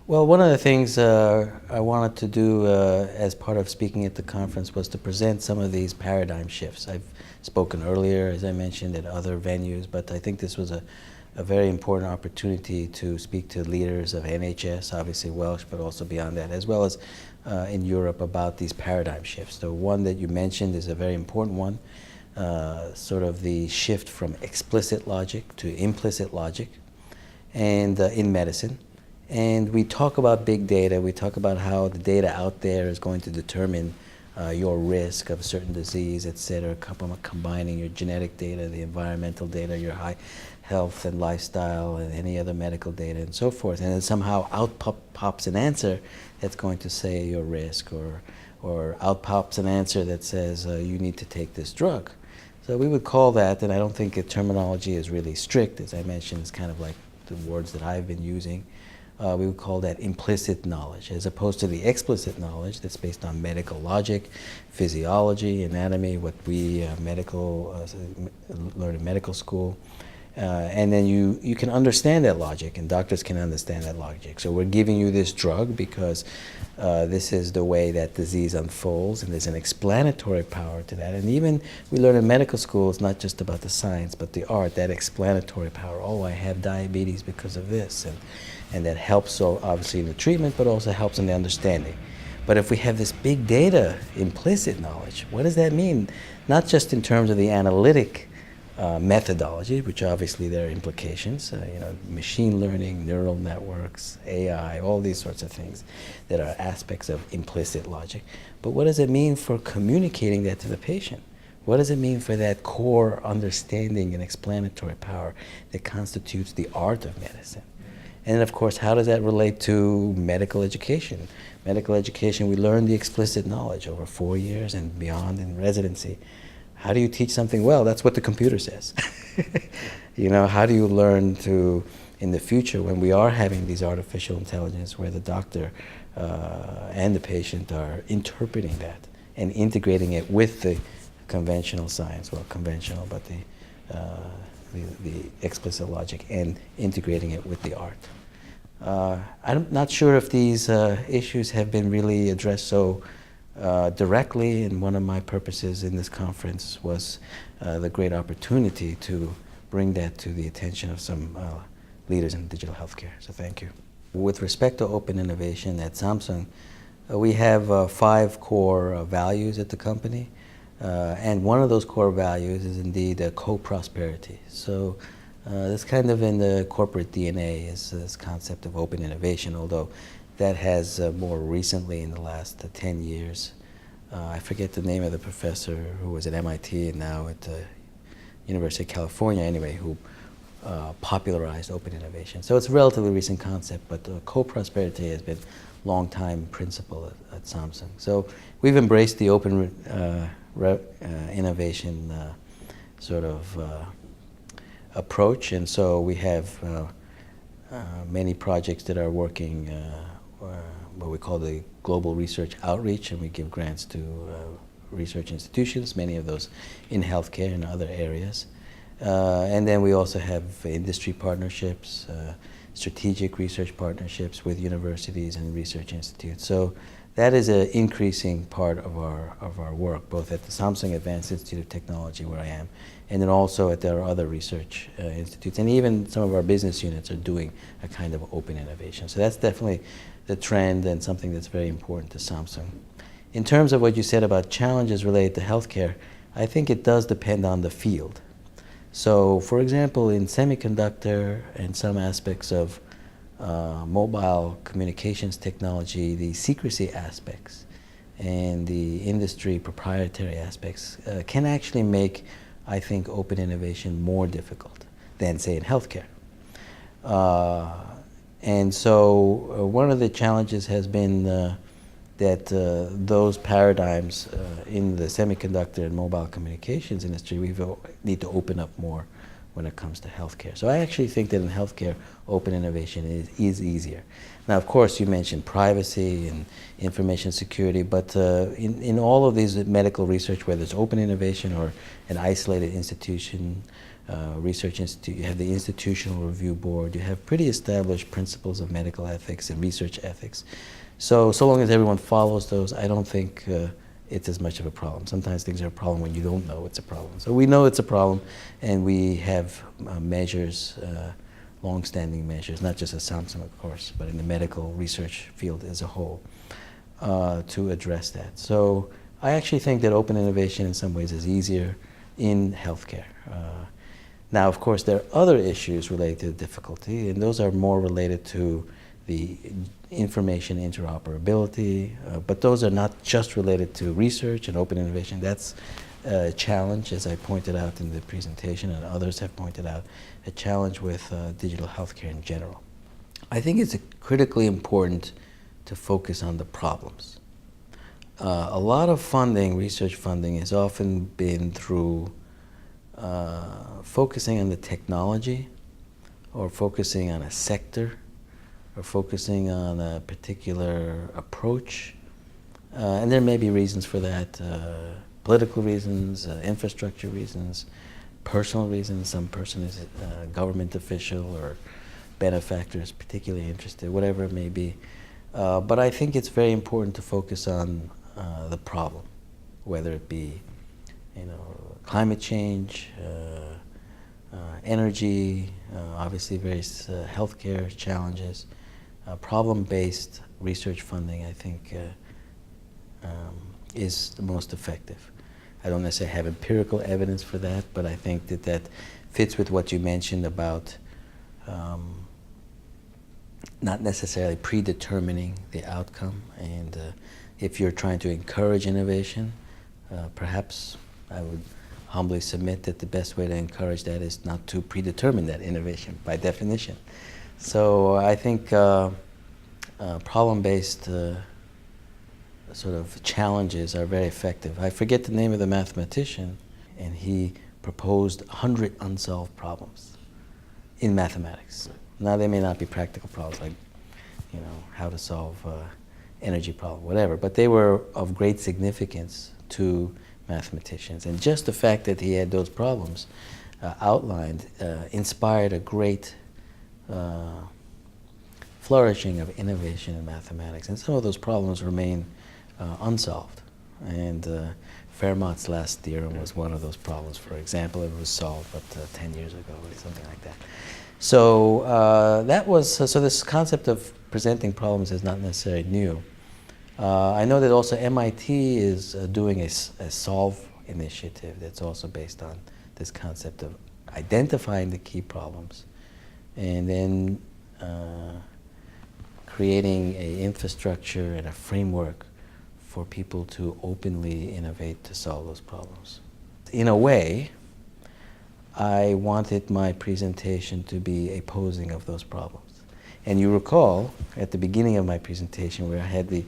Well, one of the things I wanted to do as part of speaking at the conference was to present some of these paradigm shifts. I've spoken earlier, as I mentioned, at other venues, but I think this was a very important opportunity to speak to leaders of NHS, obviously Welsh, but also beyond that, as well as in Europe about these paradigm shifts. The one that you mentioned is a very important one, sort of the shift from explicit logic to implicit logic, and in medicine. And we talk about big data, we talk about how the data out there is going to determine your risk of a certain disease, et cetera, combining your genetic data, the environmental data, your health and lifestyle, and any other medical data, and so forth. And then somehow out pops an answer that's going to say your risk, or out pops an answer that says you need to take this drug. So we would call that, and I don't think the terminology is really strict, as I mentioned, it's kind of like the words that I've been using. We would call that implicit knowledge, as opposed to the explicit knowledge that's based on medical logic, physiology, anatomy, what we learn in medical school. And then you can understand that logic, and doctors can understand that logic. So we're giving you this drug because this is the way that disease unfolds, and there's an explanatory power to that. And even we learn in medical school, it's not just about the science, but the art, that explanatory power. Oh, I have diabetes because of this. And that helps, so obviously in the treatment, but also helps in the understanding. But if we have this big data, implicit knowledge, what does that mean? Not just in terms of the analytic methodology, which obviously there are implications, machine learning, neural networks, AI, all these sorts of things that are aspects of implicit logic. But what does it mean for communicating that to the patient? What does it mean for that core understanding and explanatory power that constitutes the art of medicine? And of course, how does that relate to medical education? Medical education, we learn the explicit knowledge over 4 years and beyond in residency. How do you teach something well? That's what the computer says. How do you learn to, in the future, when we are having these artificial intelligence where the doctor and the patient are interpreting that and integrating it with the conventional science, well, conventional, but the explicit logic, and integrating it with the art. I'm not sure if these issues have been really addressed so directly, and one of my purposes in this conference was the great opportunity to bring that to the attention of some leaders in digital healthcare. So thank you. With respect to open innovation at Samsung, we have 5 core values at the company. And one of those core values is indeed co-prosperity. So that's kind of in the corporate DNA, is this concept of open innovation, although that has more recently, in the last 10 years, I forget the name of the professor who was at MIT and now at the University of California anyway, who popularized open innovation. So it's a relatively recent concept, but co-prosperity has been a long-time principle at Samsung. So we've embraced the open innovation sort of approach, and so we have many projects that are working what we call the global research outreach, and we give grants to research institutions, many of those in healthcare and other areas. And then we also have industry partnerships, strategic research partnerships with universities and research institutes. So that is an increasing part of our work, both at the Samsung Advanced Institute of Technology, where I am, and then also at our other research institutes. And even some of our business units are doing a kind of open innovation. So that's definitely the trend and something that's very important to Samsung. In terms of what you said about challenges related to healthcare, I think it does depend on the field. So, for example, in semiconductor and some aspects of mobile communications technology, the secrecy aspects and the industry proprietary aspects can actually make, I think, open innovation more difficult than, say, in healthcare. And so one of the challenges has been that those paradigms in the semiconductor and mobile communications industry, we need to open up more when it comes to healthcare. So I actually think that in healthcare, open innovation is easier. Now, of course, you mentioned privacy and information security, but in all of these medical research, whether it's open innovation or an isolated institution, research institute, you have the institutional review board, you have pretty established principles of medical ethics and research ethics. So long as everyone follows those, I don't think it's as much of a problem. Sometimes things are a problem when you don't know it's a problem. So we know it's a problem, and we have measures, long-standing measures, not just at Samsung, of course, but in the medical research field as a whole, to address that. So I actually think that open innovation in some ways is easier in healthcare. Now, of course, there are other issues related to difficulty, and those are more related to the information interoperability, but those are not just related to research and open innovation. That's a challenge, as I pointed out in the presentation, and others have pointed out, a challenge with digital healthcare in general. I think it's critically important to focus on the problems. A lot of funding, research funding, has often been through focusing on the technology, or focusing on a sector, or focusing on a particular approach. And there may be reasons for that, political reasons, infrastructure reasons, personal reasons. Some person is a government official or benefactor is particularly interested, whatever it may be. But I think it's very important to focus on the problem, whether it be, climate change, energy, obviously various healthcare challenges. Problem-based research funding, I think, is the most effective. I don't necessarily have empirical evidence for that, but I think that fits with what you mentioned about not necessarily predetermining the outcome. And if you're trying to encourage innovation, perhaps I would humbly submit that the best way to encourage that is not to predetermine that innovation by definition. So I think problem-based sort of challenges are very effective. I forget the name of the mathematician, and he proposed 100 unsolved problems in mathematics. Now they may not be practical problems like, how to solve energy problem, whatever, but they were of great significance to mathematicians. And just the fact that he had those problems outlined inspired a great flourishing of innovation in mathematics. And some of those problems remain unsolved. And Fermat's last theorem was one of those problems, for example. It was solved, but 10 years ago or something like that. So so this concept of presenting problems is not necessarily new. I know that also MIT is doing a Solve initiative that's also based on this concept of identifying the key problems and then creating an infrastructure and a framework for people to openly innovate to solve those problems. In a way, I wanted my presentation to be a posing of those problems. And you recall at the beginning of my presentation where I had the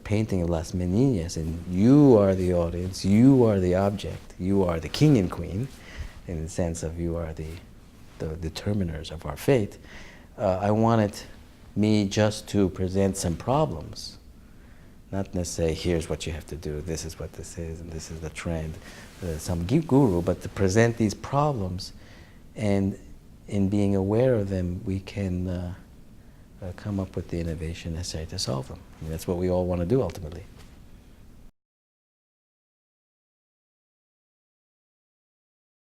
painting of Las Meninas, and you are the audience, you are the object, you are the king and queen, in the sense of you are the determiners of our fate. I wanted me just to present some problems, not necessarily here's what you have to do, this is what this is, and this is the trend, some guru, but to present these problems, and in being aware of them, we can come up with the innovation necessary to solve them. I mean, that's what we all want to do ultimately.